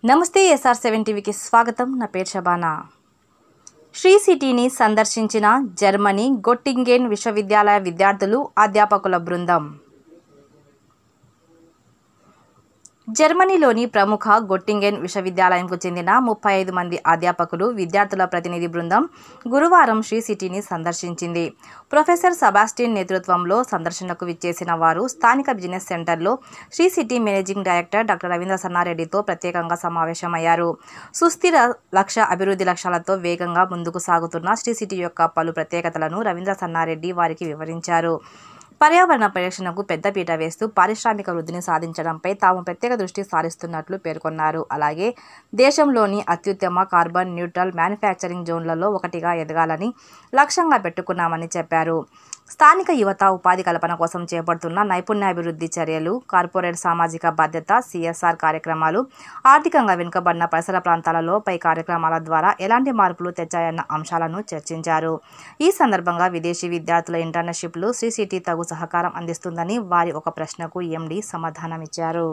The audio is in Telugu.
నమస్తే SR7 టీవీకి స్వాగతం. నా పేరు షబానా. శ్రీ సిటీని సందర్శించిన జర్మనీ గొట్టింగెన్ విశ్వవిద్యాలయ విద్యార్థులు అధ్యాపకుల బృందం. జర్మనీలోని ప్రముఖ గొట్టింగెన్ విశ్వవిద్యాలయంకు చెందిన 35 మంది అధ్యాపకులు విద్యార్థుల ప్రతినిధి బృందం గురువారం శ్రీ సిటీని సందర్శించింది. ప్రొఫెసర్ సెబాస్టియన్ నేతృత్వంలో సందర్శనకు విచ్చేసిన వారు స్థానిక బిజినెస్ సెంటర్లో Sri City managing director doctor Ravindra సన్నారెడ్డితో ప్రత్యేకంగా సమావేశమయ్యారు. సుస్థిర లక్ష్య అభివృద్ధి లక్ష్యాలతో వేగంగా ముందుకు సాగుతున్న శ్రీ సిటీ యొక్క పలు ప్రత్యేకతలను రవీంద్ర సన్నారెడ్డి వారికి వివరించారు. పర్యావరణ పరిరక్షణకు పెద్దపీట వేస్తూ పారిశ్రామిక వృద్ధిని సాధించడంపై తాము ప్రత్యేక దృష్టి సారిస్తున్నట్లు పేర్కొన్నారు. అలాగే దేశంలోని అత్యుత్తమ కార్బన్ న్యూట్రల్ మ్యానుఫ్యాక్చరింగ్ జోన్లలో ఒకటిగా ఎదగాలని లక్ష్యంగా పెట్టుకున్నామని చెప్పారు. స్థానిక యువత ఉపాధి కల్పన కోసం చేపడుతున్న నైపుణ్యాభివృద్ధి చర్యలు, కార్పొరేట్ సామాజిక బాధ్యత CSR కార్యక్రమాలు, ఆర్థికంగా వెనుకబడిన పరిసర ప్రాంతాలలో పై కార్యక్రమాల ద్వారా ఎలాంటి మార్పులు తెచ్చాయన్న అంశాలను చర్చించారు. ఈ సందర్భంగా విదేశీ విద్యార్థుల ఇంటర్న్షిప్లు శ్రీ సిటీ తగు సహకారం అందిస్తుందని వారి ఒక ప్రశ్నకు MD సమాధానమిచ్చారు.